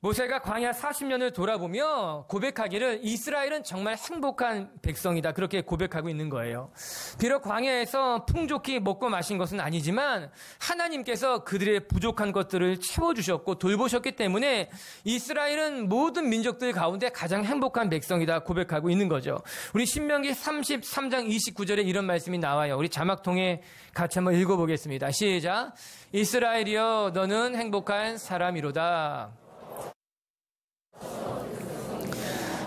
모세가 광야 40년을 돌아보며 고백하기를 이스라엘은 정말 행복한 백성이다. 그렇게 고백하고 있는 거예요. 비록 광야에서 풍족히 먹고 마신 것은 아니지만 하나님께서 그들의 부족한 것들을 채워주셨고 돌보셨기 때문에 이스라엘은 모든 민족들 가운데 가장 행복한 백성이다 고백하고 있는 거죠. 우리 신명기 33장 29절에 이런 말씀이 나와요. 우리 자막 통해 같이 한번 읽어보겠습니다. 시작. 이스라엘이여 너는 행복한 사람이로다.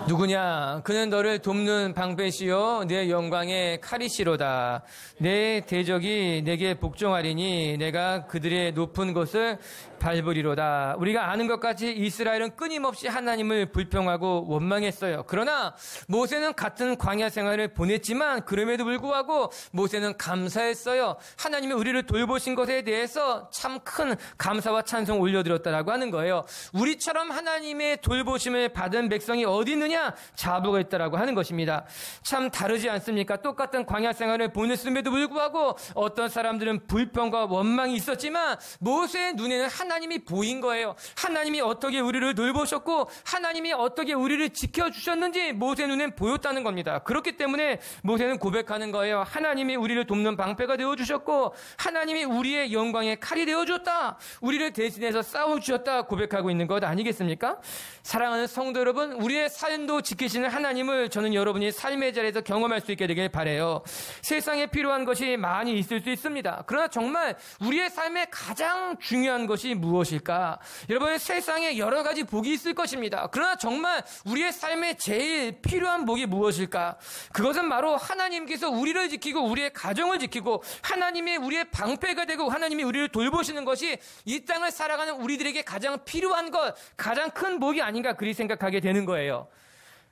누구냐? 그는 너를 돕는 방패시요 내 영광의 칼이시로다. 내 대적이 내게 복종하리니 내가 그들의 높은 곳을 밟으리로다. 우리가 아는 것 같이 이스라엘은 끊임없이 하나님을 불평하고 원망했어요. 그러나 모세는 같은 광야 생활을 보냈지만 그럼에도 불구하고 모세는 감사했어요. 하나님이 우리를 돌보신 것에 대해서 참 큰 감사와 찬송 올려드렸다라고 하는 거예요. 우리처럼 하나님의 돌보심을 받은 백성이 어디 있느냐? 자부가 있다라고 하는 것입니다. 참 다르지 않습니까? 똑같은 광야 생활을 보냈음에도 불구하고 어떤 사람들은 불평과 원망이 있었지만 모세의 눈에는 하나님이 보인 거예요. 하나님이 어떻게 우리를 돌보셨고 하나님이 어떻게 우리를 지켜주셨는지 모세 눈엔 보였다는 겁니다. 그렇기 때문에 모세는 고백하는 거예요. 하나님이 우리를 돕는 방패가 되어주셨고 하나님이 우리의 영광의 칼이 되어줬다. 우리를 대신해서 싸워주셨다 고백하고 있는 것 아니겠습니까? 사랑하는 성도 여러분, 우리의 삶도 지키시는 하나님을 저는 여러분이 삶의 자리에서 경험할 수 있게 되길 바라요. 세상에 필요한 것이 많이 있을 수 있습니다. 그러나 정말 우리의 삶에 가장 중요한 것이 무엇일까? 여러분, 세상에 여러 가지 복이 있을 것입니다. 그러나 정말 우리의 삶에 제일 필요한 복이 무엇일까? 그것은 바로 하나님께서 우리를 지키고 우리의 가정을 지키고 하나님이 우리의 방패가 되고 하나님이 우리를 돌보시는 것이 이 땅을 살아가는 우리들에게 가장 필요한 것, 가장 큰 복이 아닌가 그리 생각하게 되는 거예요.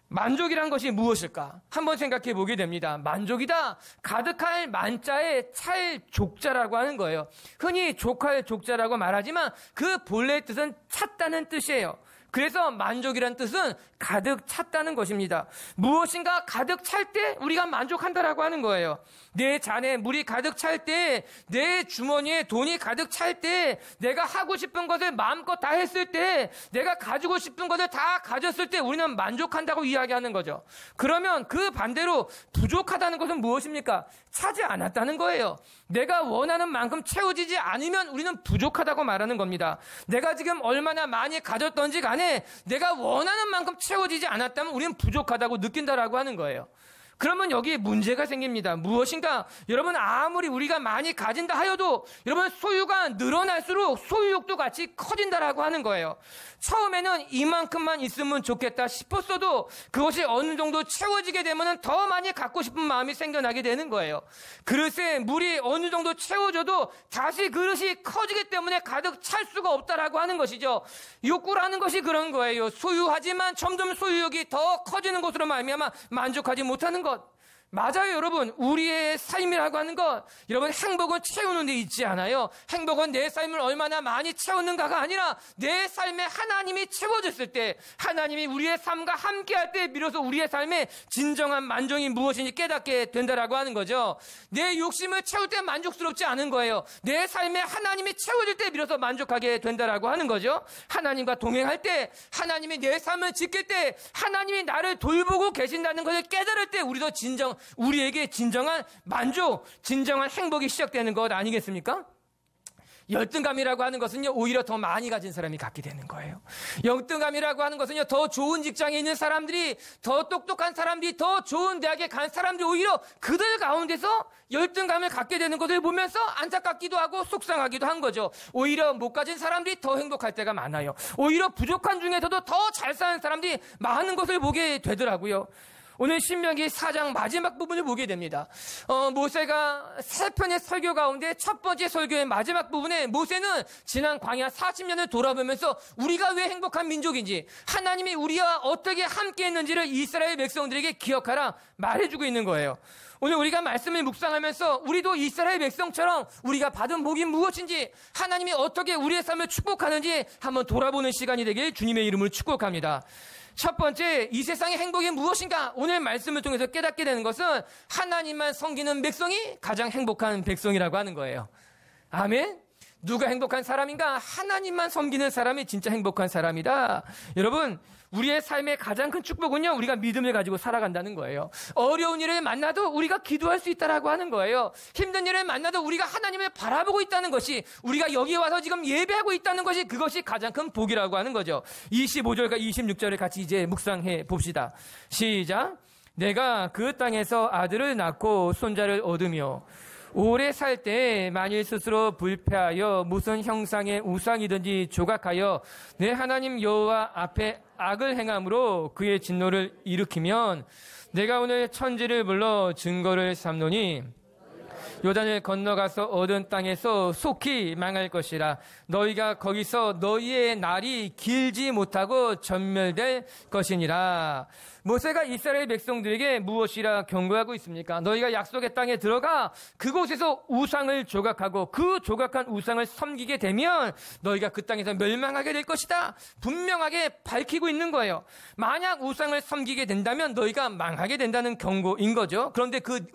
만족이란 것이 무엇일까? 한번 생각해 보게 됩니다. 만족이다. 가득할 만자에 찰 족자라고 하는 거예요. 흔히 족할 족자라고 말하지만 그 본래의 뜻은 찼다는 뜻이에요. 그래서 만족이란 뜻은 가득 찼다는 것입니다. 무엇인가 가득 찰 때 우리가 만족한다라고 하는 거예요. 내 잔에 물이 가득 찰 때, 내 주머니에 돈이 가득 찰 때, 내가 하고 싶은 것을 마음껏 다 했을 때, 내가 가지고 싶은 것을 다 가졌을 때 우리는 만족한다고 이야기하는 거죠. 그러면 그 반대로 부족하다는 것은 무엇입니까? 차지 않았다는 거예요. 내가 원하는 만큼 채워지지 않으면 우리는 부족하다고 말하는 겁니다. 내가 지금 얼마나 많이 가졌던지 간에 내가 원하는 만큼 채워지지 않았다면 우리는 부족하다고 느낀다라고 하는 거예요. 그러면 여기에 문제가 생깁니다. 무엇인가? 여러분, 아무리 우리가 많이 가진다 하여도 여러분 소유가 늘어날수록 소유욕도 같이 커진다라고 하는 거예요. 처음에는 이만큼만 있으면 좋겠다 싶었어도 그것이 어느 정도 채워지게 되면 더 많이 갖고 싶은 마음이 생겨나게 되는 거예요. 그릇에 물이 어느 정도 채워져도 다시 그릇이 커지기 때문에 가득 찰 수가 없다라고 하는 것이죠. 욕구라는 것이 그런 거예요. 소유하지만 점점 소유욕이 더 커지는 것으로 말미암아 만족하지 못하는 것. 맞아요, 여러분. 우리의 삶이라고 하는 것, 여러분, 행복은 채우는 데 있지 않아요. 행복은 내 삶을 얼마나 많이 채우는가가 아니라 내 삶에 하나님이 채워졌을 때, 하나님이 우리의 삶과 함께할 때 비로소 우리의 삶에 진정한 만족이 무엇인지 깨닫게 된다라고 하는 거죠. 내 욕심을 채울 때 만족스럽지 않은 거예요. 내 삶에 하나님이 채워질 때 비로소 만족하게 된다라고 하는 거죠. 하나님과 동행할 때, 하나님이 내 삶을 지킬 때, 하나님이 나를 돌보고 계신다는 것을 깨달을 때 우리에게 진정한 만족, 진정한 행복이 시작되는 것 아니겠습니까? 열등감이라고 하는 것은요, 오히려 더 많이 가진 사람이 갖게 되는 거예요. 열등감이라고 하는 것은요, 더 좋은 직장에 있는 사람들이, 더 똑똑한 사람들이, 더 좋은 대학에 간 사람들이 오히려 그들 가운데서 열등감을 갖게 되는 것을 보면서 안타깝기도 하고 속상하기도 한 거죠. 오히려 못 가진 사람들이 더 행복할 때가 많아요. 오히려 부족한 중에서도 더 잘 사는 사람들이 많은 것을 보게 되더라고요. 오늘 신명기 4장 마지막 부분을 보게 됩니다. 모세가 세 편의 설교 가운데 첫 번째 설교의 마지막 부분에 모세는 지난 광야 40년을 돌아보면서 우리가 왜 행복한 민족인지, 하나님이 우리와 어떻게 함께 했는지를 이스라엘 백성들에게 기억하라 말해주고 있는 거예요. 오늘 우리가 말씀을 묵상하면서 우리도 이스라엘 백성처럼 우리가 받은 복이 무엇인지, 하나님이 어떻게 우리의 삶을 축복하는지 한번 돌아보는 시간이 되길 주님의 이름으로 축복합니다. 첫 번째, 이 세상의 행복이 무엇인가? 오늘 말씀을 통해서 깨닫게 되는 것은 하나님만 섬기는 백성이 가장 행복한 백성이라고 하는 거예요. 아멘. 누가 행복한 사람인가? 하나님만 섬기는 사람이 진짜 행복한 사람이다. 여러분, 우리의 삶의 가장 큰 축복은요, 우리가 믿음을 가지고 살아간다는 거예요. 어려운 일을 만나도 우리가 기도할 수 있다라고 하는 거예요. 힘든 일을 만나도 우리가 하나님을 바라보고 있다는 것이, 우리가 여기 와서 지금 예배하고 있다는 것이, 그것이 가장 큰 복이라고 하는 거죠. 25절과 26절을 같이 이제 묵상해 봅시다. 시작. 내가 그 땅에서 아들을 낳고 손자를 얻으며 오래 살 때 만일 스스로 불패하여 무슨 형상의 우상이든지 조각하여 내 하나님 여호와 앞에 악을 행함으로 그의 진노를 일으키면 내가 오늘 천지를 불러 증거를 삼노니 요단을 건너가서 얻은 땅에서 속히 망할 것이라. 너희가 거기서 너희의 날이 길지 못하고 전멸될 것이니라. 모세가 이스라엘 백성들에게 무엇이라 경고하고 있습니까? 너희가 약속의 땅에 들어가 그곳에서 우상을 조각하고 그 조각한 우상을 섬기게 되면 너희가 그 땅에서 멸망하게 될 것이다. 분명하게 밝히고 있는 거예요. 만약 우상을 섬기게 된다면 너희가 망하게 된다는 경고인 거죠. 그런데 그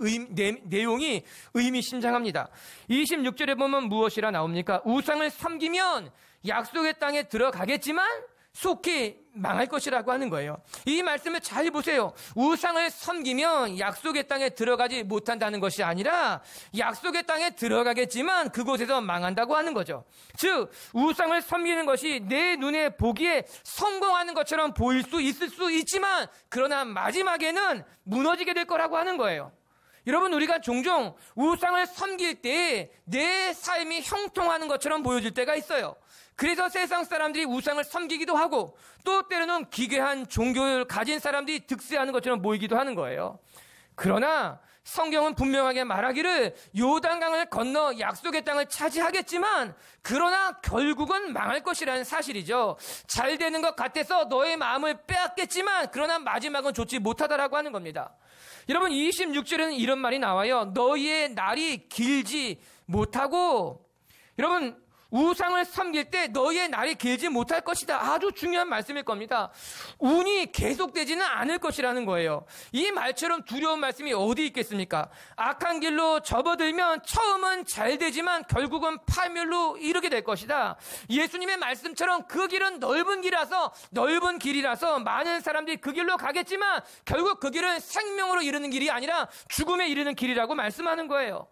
내용이 의미심장합니다. 26절에 보면 무엇이라 나옵니까? 우상을 섬기면 약속의 땅에 들어가겠지만 속히 망할 것이라고 하는 거예요. 이 말씀을 잘 보세요. 우상을 섬기면 약속의 땅에 들어가지 못한다는 것이 아니라 약속의 땅에 들어가겠지만 그곳에서 망한다고 하는 거죠. 즉 우상을 섬기는 것이 내 눈에 보기에 성공하는 것처럼 보일 수 있을 수 있지만 그러나 마지막에는 무너지게 될 거라고 하는 거예요. 여러분, 우리가 종종 우상을 섬길 때 내 삶이 형통하는 것처럼 보여질 때가 있어요. 그래서 세상 사람들이 우상을 섬기기도 하고 또 때로는 기괴한 종교를 가진 사람들이 득세하는 것처럼 보이기도 하는 거예요. 그러나 성경은 분명하게 말하기를 요단강을 건너 약속의 땅을 차지하겠지만 그러나 결국은 망할 것이라는 사실이죠. 잘 되는 것 같아서 너의 마음을 빼앗겠지만 그러나 마지막은 좋지 못하다라고 하는 겁니다. 여러분, 26절에는 이런 말이 나와요. 너희의 날이 길지 못하고. 여러분, 우상을 섬길 때 너희의 날이 길지 못할 것이다. 아주 중요한 말씀일 겁니다. 운이 계속되지는 않을 것이라는 거예요. 이 말처럼 두려운 말씀이 어디 있겠습니까? 악한 길로 접어들면 처음은 잘 되지만 결국은 파멸로 이르게 될 것이다. 예수님의 말씀처럼 그 길은 넓은 길이라서 많은 사람들이 그 길로 가겠지만 결국 그 길은 생명으로 이르는 길이 아니라 죽음에 이르는 길이라고 말씀하는 거예요.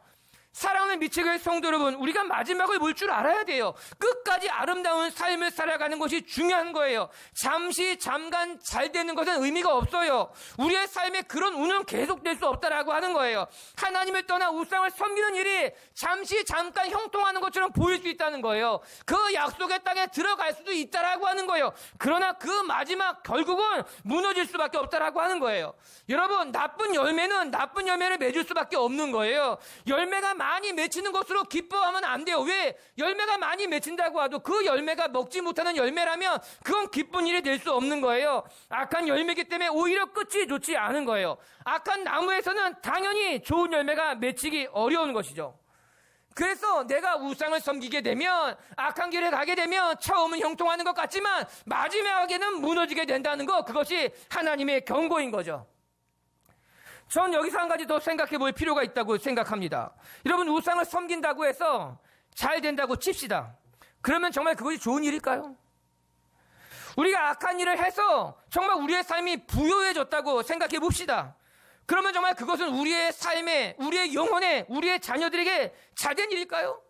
사랑하는 미치교회 성도 여러분, 우리가 마지막을 볼 줄 알아야 돼요. 끝까지 아름다운 삶을 살아가는 것이 중요한 거예요. 잠깐 잘 되는 것은 의미가 없어요. 우리의 삶에 그런 운은 계속될 수 없다라고 하는 거예요. 하나님을 떠나 우상을 섬기는 일이 잠깐 형통하는 것처럼 보일 수 있다는 거예요. 그 약속의 땅에 들어갈 수도 있다라고 하는 거예요. 그러나 그 마지막 결국은 무너질 수밖에 없다라고 하는 거예요. 여러분, 나쁜 열매를 맺을 수밖에 없는 거예요. 열매가 많이 맺히는 것으로 기뻐하면 안 돼요. 왜? 열매가 많이 맺힌다고 해도 그 열매가 먹지 못하는 열매라면 그건 기쁜 일이 될 수 없는 거예요. 악한 열매이기 때문에 오히려 끝이 좋지 않은 거예요. 악한 나무에서는 당연히 좋은 열매가 맺히기 어려운 것이죠. 그래서 내가 우상을 섬기게 되면 악한 길에 가게 되면 처음은 형통하는 것 같지만 마지막에는 무너지게 된다는 것, 그것이 하나님의 경고인 거죠. 전 여기서 한 가지 더 생각해 볼 필요가 있다고 생각합니다. 여러분, 우상을 섬긴다고 해서 잘 된다고 칩시다. 그러면 정말 그것이 좋은 일일까요? 우리가 악한 일을 해서 정말 우리의 삶이 부유해졌다고 생각해 봅시다. 그러면 정말 그것은 우리의 삶에, 우리의 영혼에, 우리의 자녀들에게 잘된 일일까요?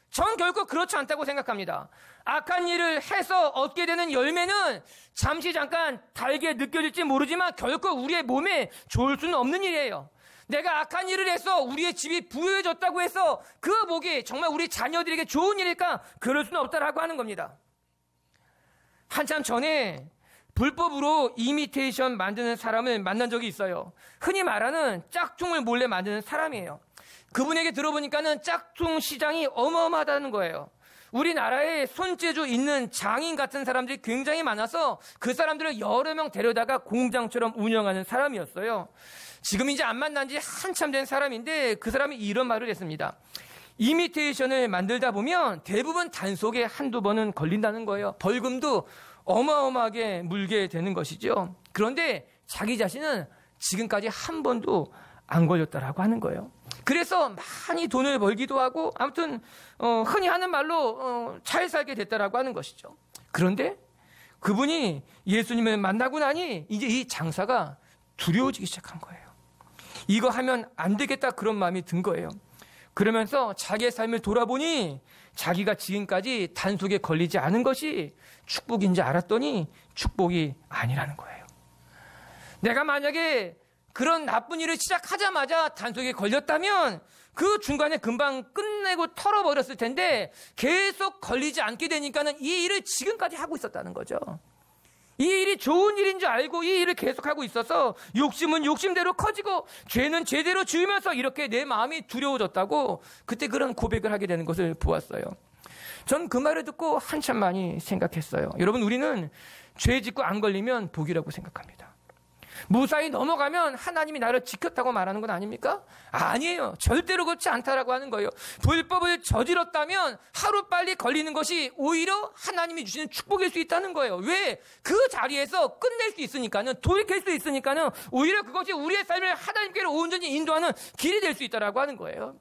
전 결코 그렇지 않다고 생각합니다. 악한 일을 해서 얻게 되는 열매는 잠깐 달게 느껴질지 모르지만 결코 우리의 몸에 좋을 수는 없는 일이에요. 내가 악한 일을 해서 우리의 집이 부유해졌다고 해서 그 복이 정말 우리 자녀들에게 좋은 일일까? 그럴 수는 없다라고 하는 겁니다. 한참 전에 불법으로 이미테이션 만드는 사람을 만난 적이 있어요. 흔히 말하는 짝퉁을 몰래 만드는 사람이에요. 그분에게 들어보니까는 짝퉁 시장이 어마어마하다는 거예요. 우리나라에 손재주 있는 장인 같은 사람들이 굉장히 많아서 그 사람들을 여러 명 데려다가 공장처럼 운영하는 사람이었어요. 지금 이제 안 만난 지 한참 된 사람인데 그 사람이 이런 말을 했습니다. 이미테이션을 만들다 보면 대부분 단속에 한두 번은 걸린다는 거예요. 벌금도 어마어마하게 물게 되는 것이죠. 그런데 자기 자신은 지금까지 한 번도 안 걸렸다라고 하는 거예요. 그래서 많이 돈을 벌기도 하고 아무튼 흔히 하는 말로 잘 살게 됐다라고 하는 것이죠. 그런데 그분이 예수님을 만나고 나니 이제 이 장사가 두려워지기 시작한 거예요. 이거 하면 안 되겠다 그런 마음이 든 거예요. 그러면서 자기의 삶을 돌아보니 자기가 지금까지 단속에 걸리지 않은 것이 축복인지 알았더니 축복이 아니라는 거예요. 내가 만약에 그런 나쁜 일을 시작하자마자 단속에 걸렸다면 그 중간에 금방 끝내고 털어버렸을 텐데 계속 걸리지 않게 되니까는 이 일을 지금까지 하고 있었다는 거죠. 이 일이 좋은 일인 줄 알고 이 일을 계속하고 있어서 욕심은 욕심대로 커지고 죄는 죄대로 지으면서 이렇게 내 마음이 두려워졌다고 그때 그런 고백을 하게 되는 것을 보았어요. 전 그 말을 듣고 한참 많이 생각했어요. 여러분, 우리는 죄 짓고 안 걸리면 복이라고 생각합니다. 무사히 넘어가면 하나님이 나를 지켰다고 말하는 건 아닙니까? 아니에요. 절대로 그렇지 않다라고 하는 거예요. 불법을 저질렀다면 하루빨리 걸리는 것이 오히려 하나님이 주시는 축복일 수 있다는 거예요. 왜? 그 자리에서 끝낼 수 있으니까는, 돌이킬 수 있으니까는 오히려 그것이 우리의 삶을 하나님께로 온전히 인도하는 길이 될 수 있다라고 하는 거예요.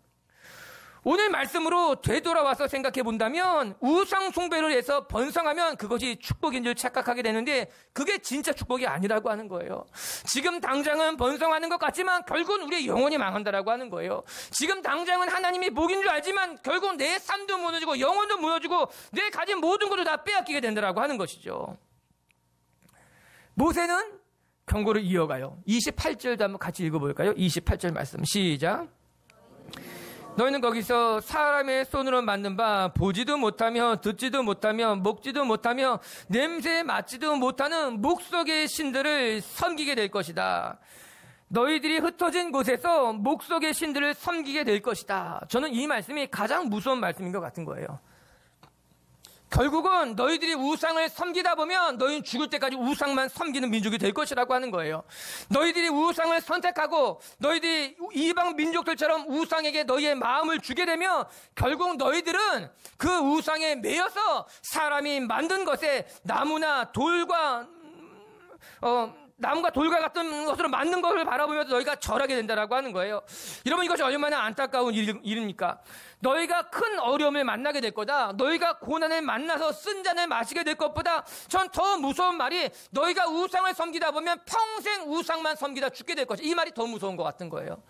오늘 말씀으로 되돌아와서 생각해 본다면 우상 숭배를 해서 번성하면 그것이 축복인 줄 착각하게 되는데 그게 진짜 축복이 아니라고 하는 거예요. 지금 당장은 번성하는 것 같지만 결국은 우리의 영혼이 망한다라고 하는 거예요. 지금 당장은 하나님이 복인 줄 알지만 결국 내 삶도 무너지고 영혼도 무너지고 내 가진 모든 것도 다 빼앗기게 된다라고 하는 것이죠. 모세는 경고를 이어가요. 28절도 한번 같이 읽어볼까요? 28절 말씀 시작. 너희는 거기서 사람의 손으로 만든 바 보지도 못하며 듣지도 못하며 먹지도 못하며 냄새에 맡지도 못하는 목석의 신들을 섬기게 될 것이다. 너희들이 흩어진 곳에서 목석의 신들을 섬기게 될 것이다. 저는 이 말씀이 가장 무서운 말씀인 것 같은 거예요. 결국은 너희들이 우상을 섬기다 보면 너희는 죽을 때까지 우상만 섬기는 민족이 될 것이라고 하는 거예요. 너희들이 우상을 선택하고 너희들이 이방 민족들처럼 우상에게 너희의 마음을 주게 되면 결국 너희들은 그 우상에 매여서 사람이 만든 것에 나무나 돌과 같은 것으로 만든 것을 바라보면서 너희가 절하게 된다라고 하는 거예요. 여러분, 이것이 얼마나 안타까운 일입니까? 너희가 큰 어려움을 만나게 될 거다. 너희가 고난을 만나서 쓴 잔을 마시게 될 것보다 전 더 무서운 말이 너희가 우상을 섬기다 보면 평생 우상만 섬기다 죽게 될 것이다. 이 말이 더 무서운 것 같은 거예요.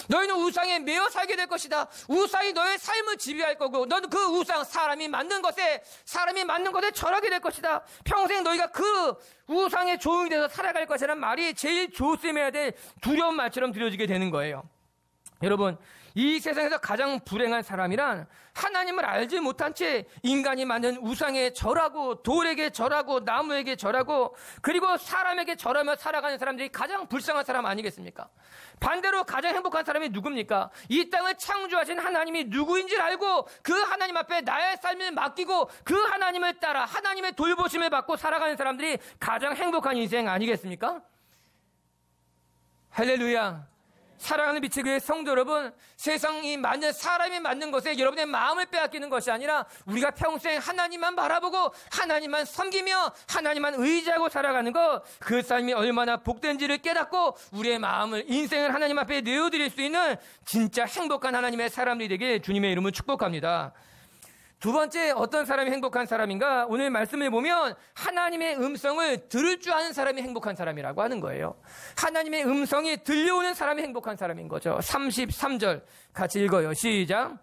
너희는 우상에 매여 살게 될 것이다. 우상이 너의 삶을 지배할 거고 너는 그 우상, 사람이 만든 것에 절하게 될 것이다. 평생 너희가 그 우상의 종이 돼서 살아갈 것이라는 말이 제일 조심해야 될 두려운 말처럼 들려지게 되는 거예요. 여러분, 이 세상에서 가장 불행한 사람이란 하나님을 알지 못한 채 인간이 만든 우상에 절하고 돌에게 절하고 나무에게 절하고 그리고 사람에게 절하며 살아가는 사람들이 가장 불쌍한 사람 아니겠습니까? 반대로 가장 행복한 사람이 누굽니까? 이 땅을 창조하신 하나님이 누구인지를 알고 그 하나님 앞에 나의 삶을 맡기고 그 하나님을 따라 하나님의 돌보심을 받고 살아가는 사람들이 가장 행복한 인생 아니겠습니까? 할렐루야. 사랑하는 빛의 교회 성도 여러분, 세상이 만든 사람이 만든 것에 여러분의 마음을 빼앗기는 것이 아니라 우리가 평생 하나님만 바라보고 하나님만 섬기며 하나님만 의지하고 살아가는 것, 그 삶이 얼마나 복된지를 깨닫고 우리의 마음을, 인생을 하나님 앞에 내어드릴 수 있는 진짜 행복한 하나님의 사람들이 되길 주님의 이름으로 축복합니다. 두 번째, 어떤 사람이 행복한 사람인가? 오늘 말씀을 보면 하나님의 음성을 들을 줄 아는 사람이 행복한 사람이라고 하는 거예요. 하나님의 음성이 들려오는 사람이 행복한 사람인 거죠. 33절 같이 읽어요. 시작.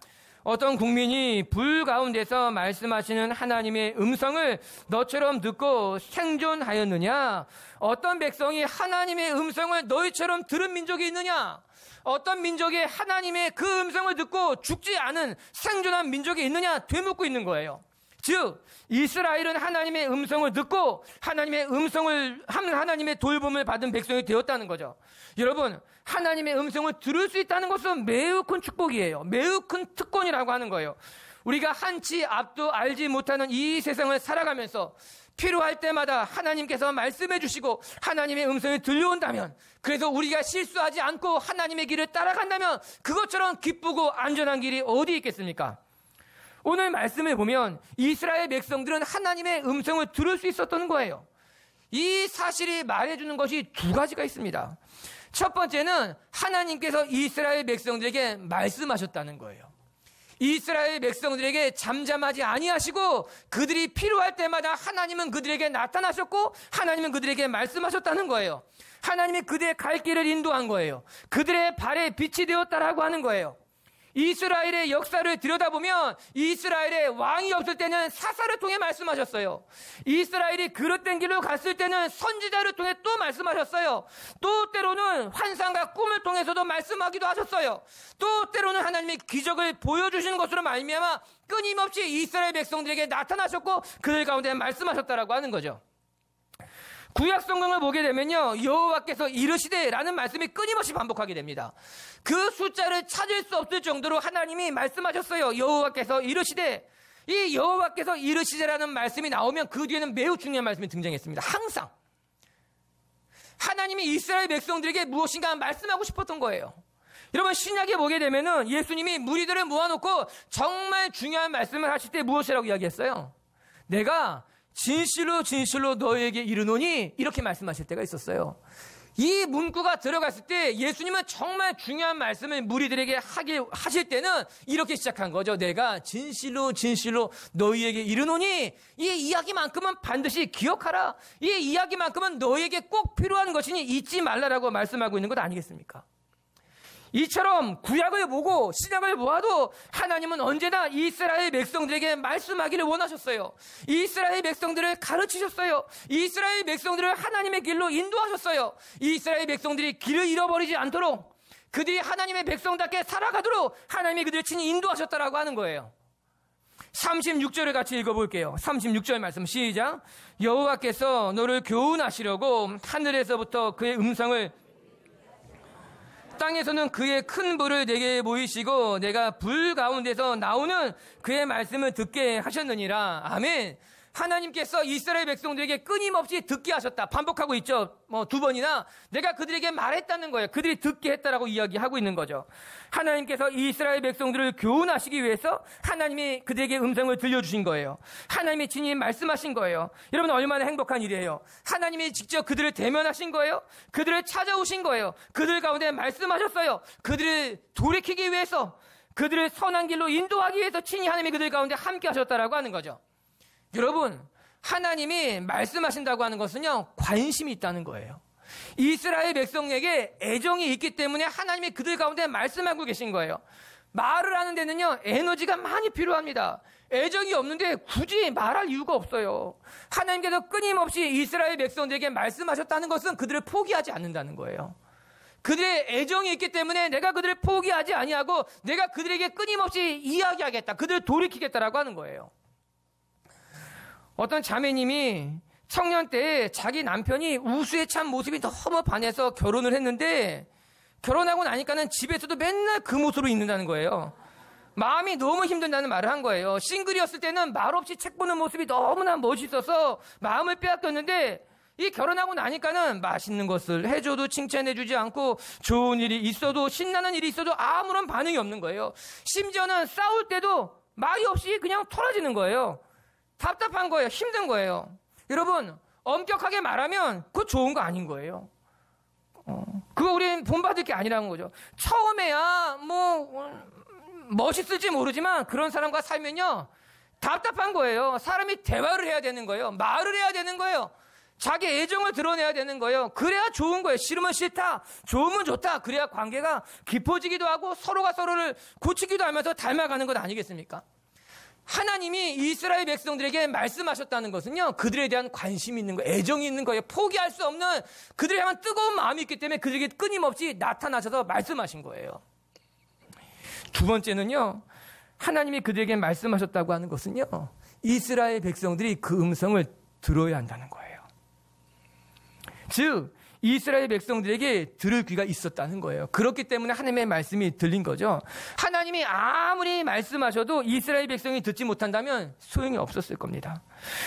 어떤 국민이 불 가운데서 말씀하시는 하나님의 음성을 너처럼 듣고 생존하였느냐? 어떤 백성이 하나님의 음성을 너희처럼 들은 민족이 있느냐? 어떤 민족이 하나님의 그 음성을 듣고 죽지 않은 생존한 민족이 있느냐 되묻고 있는 거예요. 즉 이스라엘은 하나님의 음성을 듣고 하나님의 돌봄을 받은 백성이 되었다는 거죠. 여러분, 하나님의 음성을 들을 수 있다는 것은 매우 큰 축복이에요. 매우 큰 특권이라고 하는 거예요. 우리가 한치 앞도 알지 못하는 이 세상을 살아가면서 필요할 때마다 하나님께서 말씀해 주시고 하나님의 음성이 들려온다면, 그래서 우리가 실수하지 않고 하나님의 길을 따라간다면 그것처럼 기쁘고 안전한 길이 어디 있겠습니까? 오늘 말씀을 보면 이스라엘 백성들은 하나님의 음성을 들을 수 있었던 거예요. 이 사실이 말해주는 것이 두 가지가 있습니다. 첫 번째는 하나님께서 이스라엘 백성들에게 말씀하셨다는 거예요. 이스라엘 백성들에게 잠잠하지 아니하시고 그들이 필요할 때마다 하나님은 그들에게 나타나셨고 하나님은 그들에게 말씀하셨다는 거예요. 하나님이 그들의 갈 길을 인도한 거예요. 그들의 발에 빛이 되었다라고 하는 거예요. 이스라엘의 역사를 들여다보면 이스라엘의 왕이 없을 때는 사사를 통해 말씀하셨어요. 이스라엘이 그릇된 길로 갔을 때는 선지자를 통해 또 말씀하셨어요. 또 때로는 환상과 꿈을 통해서도 말씀하기도 하셨어요. 또 때로는 하나님이 기적을 보여주시는 것으로 말미암아 끊임없이 이스라엘 백성들에게 나타나셨고 그들 가운데 말씀하셨다라고 하는 거죠. 구약 성경을 보게 되면요, 여호와께서 이르시되라는 말씀이 끊임없이 반복하게 됩니다. 그 숫자를 찾을 수 없을 정도로 하나님이 말씀하셨어요. 여호와께서 이르시되. 이 여호와께서 이르시되라는 말씀이 나오면 그 뒤에는 매우 중요한 말씀이 등장했습니다. 항상 하나님이 이스라엘 백성들에게 무엇인가 말씀하고 싶었던 거예요. 여러분, 신약에 보게 되면은 예수님이 무리들을 모아놓고 정말 중요한 말씀을 하실 때 무엇이라고 이야기했어요? 내가 진실로 진실로 너희에게 이르노니, 이렇게 말씀하실 때가 있었어요. 이 문구가 들어갔을 때 예수님은 정말 중요한 말씀을 무리들에게 하실 때는 이렇게 시작한 거죠. 내가 진실로 진실로 너희에게 이르노니, 이 이야기만큼은 반드시 기억하라. 이 이야기만큼은 너희에게 꼭 필요한 것이니 잊지 말라라고 말씀하고 있는 것 아니겠습니까? 이처럼 구약을 보고 신약을 보아도 하나님은 언제나 이스라엘 백성들에게 말씀하기를 원하셨어요. 이스라엘 백성들을 가르치셨어요. 이스라엘 백성들을 하나님의 길로 인도하셨어요. 이스라엘 백성들이 길을 잃어버리지 않도록, 그들이 하나님의 백성답게 살아가도록 하나님이 그들을 친히 인도하셨다라고 하는 거예요. 36절을 같이 읽어볼게요. 36절 말씀 시작. 여호와께서 너를 교훈하시려고 하늘에서부터 그의 음성을, 땅에서는 그의 큰 불을 내게 보이시고 내가 불 가운데서 나오는 그의 말씀을 듣게 하셨느니라. 아멘. 하나님께서 이스라엘 백성들에게 끊임없이 듣게 하셨다. 반복하고 있죠. 두 번이나 내가 그들에게 말했다는 거예요. 그들이 듣게 했다라고 이야기하고 있는 거죠. 하나님께서 이스라엘 백성들을 교훈하시기 위해서 하나님이 그들에게 음성을 들려주신 거예요. 하나님이 친히 말씀하신 거예요. 여러분, 얼마나 행복한 일이에요. 하나님이 직접 그들을 대면하신 거예요. 그들을 찾아오신 거예요. 그들 가운데 말씀하셨어요. 그들을 돌이키기 위해서, 그들을 선한 길로 인도하기 위해서 친히 하나님이 그들 가운데 함께 하셨다라고 하는 거죠. 여러분, 하나님이 말씀하신다고 하는 것은요, 관심이 있다는 거예요. 이스라엘 백성에게 애정이 있기 때문에 하나님이 그들 가운데 말씀하고 계신 거예요. 말을 하는 데는요, 에너지가 많이 필요합니다. 애정이 없는데 굳이 말할 이유가 없어요. 하나님께서 끊임없이 이스라엘 백성들에게 말씀하셨다는 것은 그들을 포기하지 않는다는 거예요. 그들의 애정이 있기 때문에 내가 그들을 포기하지 아니하고 내가 그들에게 끊임없이 이야기하겠다, 그들을 돌이키겠다라고 하는 거예요. 어떤 자매님이 청년 때 자기 남편이 우수에 찬 모습이 너무 반해서 결혼을 했는데, 결혼하고 나니까는 집에서도 맨날 그 모습으로 있는다는 거예요. 마음이 너무 힘든다는 말을 한 거예요. 싱글이었을 때는 말없이 책 보는 모습이 너무나 멋있어서 마음을 빼앗겼는데, 이 결혼하고 나니까는 맛있는 것을 해줘도 칭찬해주지 않고, 좋은 일이 있어도, 신나는 일이 있어도 아무런 반응이 없는 거예요. 심지어는 싸울 때도 말이 없이 그냥 토라지는 거예요. 답답한 거예요. 힘든 거예요. 여러분, 엄격하게 말하면 그거 좋은 거 아닌 거예요. 그거 우린 본받을 게 아니라는 거죠. 처음에야 멋있을지 모르지만 그런 사람과 살면요, 답답한 거예요. 사람이 대화를 해야 되는 거예요. 말을 해야 되는 거예요. 자기 애정을 드러내야 되는 거예요. 그래야 좋은 거예요. 싫으면 싫다, 좋으면 좋다. 그래야 관계가 깊어지기도 하고 서로가 서로를 고치기도 하면서 닮아가는 것 아니겠습니까? 하나님이 이스라엘 백성들에게 말씀하셨다는 것은요, 그들에 대한 관심이 있는 거예요. 애정이 있는 거예요. 포기할 수 없는, 그들에 향한 뜨거운 마음이 있기 때문에 그들에게 끊임없이 나타나셔서 말씀하신 거예요. 두 번째는요, 하나님이 그들에게 말씀하셨다고 하는 것은요, 이스라엘 백성들이 그 음성을 들어야 한다는 거예요. 즉, 이스라엘 백성들에게 들을 귀가 있었다는 거예요. 그렇기 때문에 하나님의 말씀이 들린 거죠. 하나님이 아무리 말씀하셔도 이스라엘 백성이 듣지 못한다면 소용이 없었을 겁니다.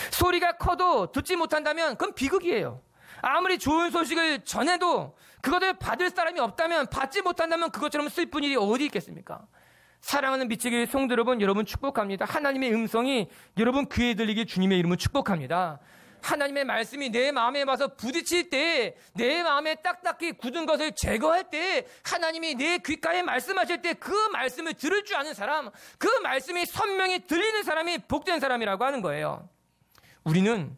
소리가 커도 듣지 못한다면 그건 비극이에요. 아무리 좋은 소식을 전해도 그것을 받을 사람이 없다면, 받지 못한다면 그것처럼 슬픈 일이 어디 있겠습니까? 사랑하는 미치길 성도 여러분, 여러분 축복합니다. 하나님의 음성이 여러분 귀에 들리길 주님의 이름으로 축복합니다. 하나님의 말씀이 내 마음에 와서 부딪힐 때, 내 마음에 딱딱히 굳은 것을 제거할 때, 하나님이 내 귓가에 말씀하실 때 그 말씀을 들을 줄 아는 사람, 그 말씀이 선명히 들리는 사람이 복된 사람이라고 하는 거예요. 우리는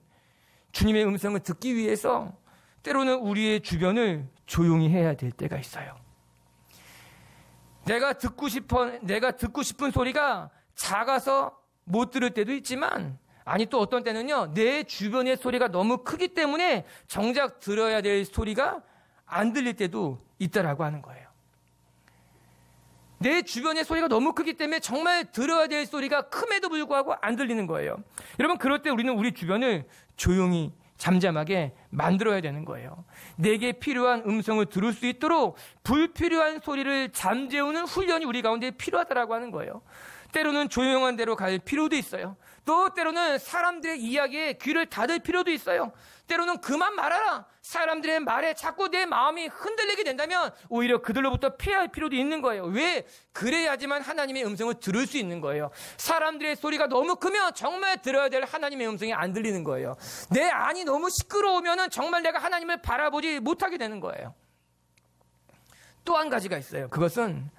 주님의 음성을 듣기 위해서 때로는 우리의 주변을 조용히 해야 될 때가 있어요. 내가 듣고 싶은 소리가 작아서 못 들을 때도 있지만, 아니 또 어떤 때는요, 내 주변의 소리가 너무 크기 때문에 정작 들어야 될 소리가 안 들릴 때도 있다라고 하는 거예요. 내 주변의 소리가 너무 크기 때문에 정말 들어야 될 소리가 큼에도 불구하고 안 들리는 거예요. 여러분, 그럴 때 우리는 우리 주변을 조용히 잠잠하게 만들어야 되는 거예요. 내게 필요한 음성을 들을 수 있도록 불필요한 소리를 잠재우는 훈련이 우리 가운데 필요하다라고 하는 거예요. 때로는 조용한 데로 갈 필요도 있어요. 또 때로는 사람들의 이야기에 귀를 닫을 필요도 있어요. 때로는 그만 말하라. 사람들의 말에 자꾸 내 마음이 흔들리게 된다면 오히려 그들로부터 피할 필요도 있는 거예요. 왜? 그래야지만 하나님의 음성을 들을 수 있는 거예요. 사람들의 소리가 너무 크면 정말 들어야 될 하나님의 음성이 안 들리는 거예요. 내 안이 너무 시끄러우면 정말 내가 하나님을 바라보지 못하게 되는 거예요. 또 한 가지가 있어요. 그것은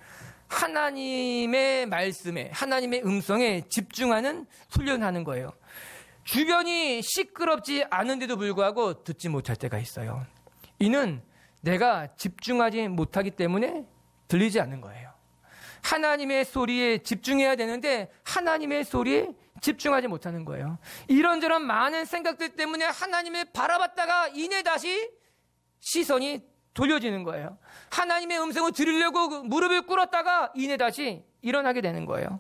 하나님의 말씀에, 하나님의 음성에 집중하는 훈련하는 거예요. 주변이 시끄럽지 않은데도 불구하고 듣지 못할 때가 있어요. 이는 내가 집중하지 못하기 때문에 들리지 않는 거예요. 하나님의 소리에 집중해야 되는데 하나님의 소리에 집중하지 못하는 거예요. 이런저런 많은 생각들 때문에 하나님을 바라봤다가 이내 다시 시선이 돌려지는 거예요. 하나님의 음성을 들으려고 무릎을 꿇었다가 이내 다시 일어나게 되는 거예요.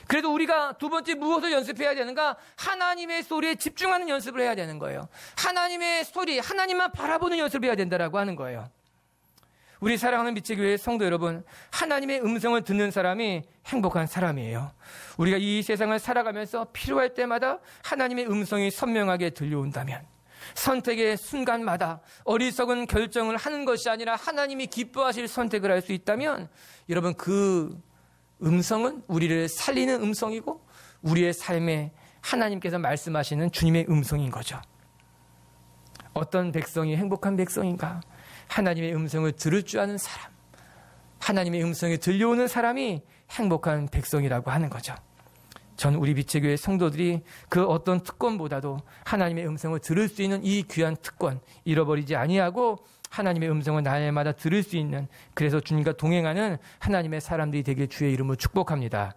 그래도 우리가 두 번째 무엇을 연습해야 되는가? 하나님의 소리에 집중하는 연습을 해야 되는 거예요. 하나님의 소리, 하나님만 바라보는 연습을 해야 된다라고 하는 거예요. 우리 사랑하는 빛의 교회 성도 여러분, 하나님의 음성을 듣는 사람이 행복한 사람이에요. 우리가 이 세상을 살아가면서 필요할 때마다 하나님의 음성이 선명하게 들려온다면, 선택의 순간마다 어리석은 결정을 하는 것이 아니라 하나님이 기뻐하실 선택을 할 수 있다면, 여러분, 그 음성은 우리를 살리는 음성이고 우리의 삶에 하나님께서 말씀하시는 주님의 음성인 거죠. 어떤 백성이 행복한 백성인가? 하나님의 음성을 들을 줄 아는 사람, 하나님의 음성이 들려오는 사람이 행복한 백성이라고 하는 거죠. 전 우리 빛의 교회 성도들이 그 어떤 특권보다도 하나님의 음성을 들을 수 있는 이 귀한 특권 잃어버리지 아니하고 하나님의 음성을 날마다 들을 수 있는, 그래서 주님과 동행하는 하나님의 사람들이 되길 주의 이름으로 축복합니다.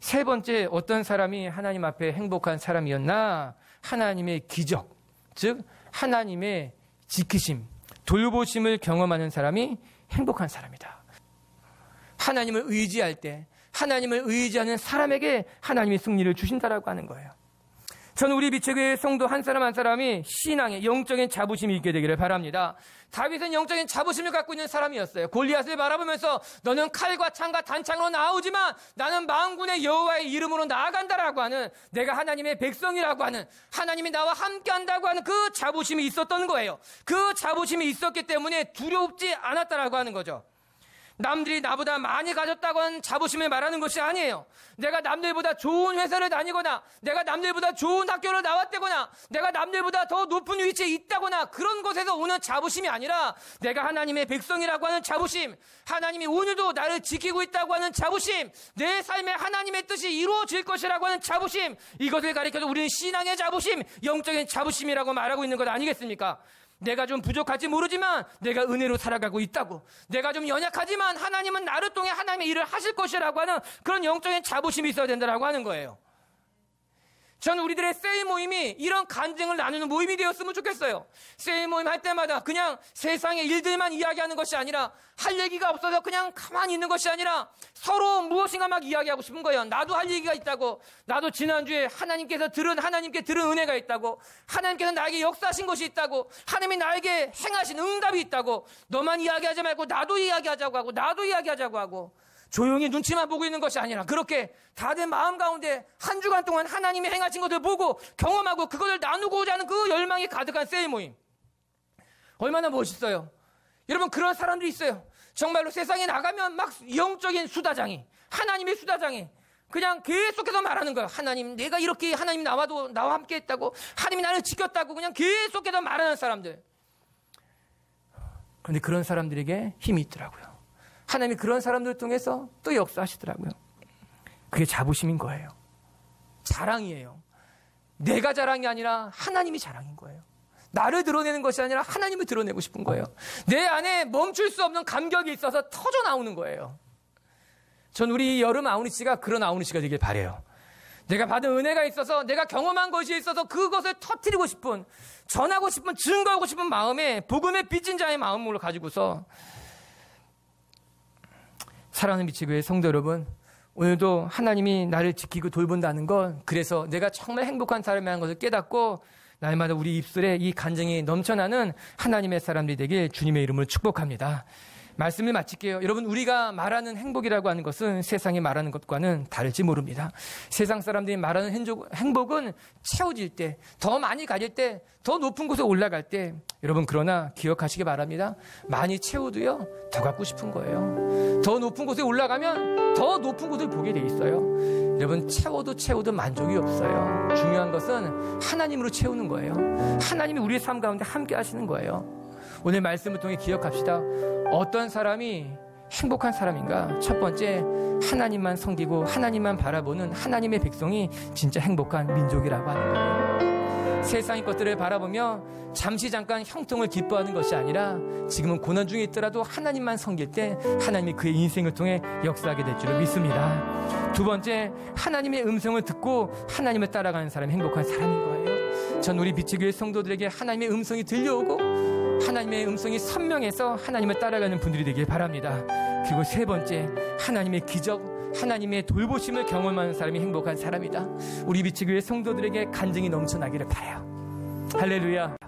세 번째, 어떤 사람이 하나님 앞에 행복한 사람이었나? 하나님의 기적, 즉 하나님의 지키심, 돌보심을 경험하는 사람이 행복한 사람이다. 하나님을 의지할 때, 하나님을 의지하는 사람에게 하나님이 승리를 주신다라고 하는 거예요. 저는 우리 빛의 교회 성도 한 사람 한 사람이 신앙의 영적인 자부심이 있게 되기를 바랍니다. 다윗은 영적인 자부심을 갖고 있는 사람이었어요. 골리앗을 바라보면서 너는 칼과 창과 단창으로 나오지만 나는 만군의 여호와의 이름으로 나아간다라고 하는, 내가 하나님의 백성이라고 하는, 하나님이 나와 함께한다고 하는 그 자부심이 있었던 거예요. 그 자부심이 있었기 때문에 두렵지 않았다라고 하는 거죠. 남들이 나보다 많이 가졌다고 하는 자부심을 말하는 것이 아니에요. 내가 남들보다 좋은 회사를 다니거나, 내가 남들보다 좋은 학교를 나왔다거나, 내가 남들보다 더 높은 위치에 있다거나 그런 것에서 오는 자부심이 아니라, 내가 하나님의 백성이라고 하는 자부심, 하나님이 오늘도 나를 지키고 있다고 하는 자부심, 내 삶에 하나님의 뜻이 이루어질 것이라고 하는 자부심, 이것을 가리켜서 우리는 신앙의 자부심, 영적인 자부심이라고 말하고 있는 것 아니겠습니까? 내가 좀 부족할지 모르지만 내가 은혜로 살아가고 있다고, 내가 좀 연약하지만 하나님은 나를 통해 하나님의 일을 하실 것이라고 하는 그런 영적인 자부심이 있어야 된다라고 하는 거예요. 저는 우리들의 세일 모임이 이런 간증을 나누는 모임이 되었으면 좋겠어요. 세일 모임 할 때마다 그냥 세상의 일들만 이야기하는 것이 아니라, 할 얘기가 없어서 그냥 가만히 있는 것이 아니라 서로 무엇인가 막 이야기하고 싶은 거예요. 나도 할 얘기가 있다고, 나도 지난주에 하나님께 들은 은혜가 있다고, 하나님께서 나에게 역사하신 것이 있다고, 하나님이 나에게 행하신 응답이 있다고, 너만 이야기하지 말고 나도 이야기하자고 하고, 나도 이야기하자고 하고, 조용히 눈치만 보고 있는 것이 아니라 그렇게 다들 마음 가운데 한 주간 동안 하나님이 행하신 것을 보고 경험하고 그것을 나누고자 하는 그 열망이 가득한 세일 모임, 얼마나 멋있어요. 여러분, 그런 사람들이 있어요. 정말로 세상에 나가면 막 영적인 수다장이, 하나님의 수다장이 그냥 계속해서 말하는 거예요. 하나님, 내가 이렇게 하나님 나와 함께 했다고, 하나님이 나를 지켰다고 그냥 계속해서 말하는 사람들. 그런데 그런 사람들에게 힘이 있더라고요. 하나님이 그런 사람들을 통해서 또 역사하시더라고요. 그게 자부심인 거예요. 자랑이에요. 내가 자랑이 아니라 하나님이 자랑인 거예요. 나를 드러내는 것이 아니라 하나님을 드러내고 싶은 거예요. 내 안에 멈출 수 없는 감격이 있어서 터져 나오는 거예요. 전 우리 여름 아우니씨가 그런 아우니씨가 되길 바라요. 내가 받은 은혜가 있어서, 내가 경험한 것이 있어서 그것을 터뜨리고 싶은, 전하고 싶은, 증거하고 싶은 마음에 복음의 빚진 자의 마음을 가지고서 사랑하는 미치교회 성도 여러분, 오늘도 하나님이 나를 지키고 돌본다는 것, 그래서 내가 정말 행복한 사람이라는 것을 깨닫고 날마다 우리 입술에 이 간증이 넘쳐나는 하나님의 사람들이 되길 주님의 이름으로 축복합니다. 말씀을 마칠게요. 여러분, 우리가 말하는 행복이라고 하는 것은 세상이 말하는 것과는 다를지 모릅니다. 세상 사람들이 말하는 행복은 채워질 때, 더 많이 가질 때, 더 높은 곳에 올라갈 때, 여러분 그러나 기억하시기 바랍니다. 많이 채워도요, 더 갖고 싶은 거예요. 더 높은 곳에 올라가면 더 높은 곳을 보게 돼 있어요. 여러분, 채워도 만족이 없어요. 중요한 것은 하나님으로 채우는 거예요. 하나님이 우리의 삶 가운데 함께 하시는 거예요. 오늘 말씀을 통해 기억합시다. 어떤 사람이 행복한 사람인가? 첫 번째, 하나님만 섬기고 하나님만 바라보는 하나님의 백성이 진짜 행복한 민족이라고 하는 거예요. 세상의 것들을 바라보며 잠깐 형통을 기뻐하는 것이 아니라 지금은 고난 중에 있더라도 하나님만 섬길 때 하나님이 그의 인생을 통해 역사하게 될 줄을 믿습니다. 두 번째, 하나님의 음성을 듣고 하나님을 따라가는 사람이 행복한 사람인 거예요. 전 우리 빛의 성도들에게 하나님의 음성이 들려오고 하나님의 음성이 선명해서 하나님을 따라가는 분들이 되길 바랍니다. 그리고 세 번째, 하나님의 기적, 하나님의 돌보심을 경험하는 사람이 행복한 사람이다. 우리 빛의 성도들에게 간증이 넘쳐나기를 바라요. 할렐루야.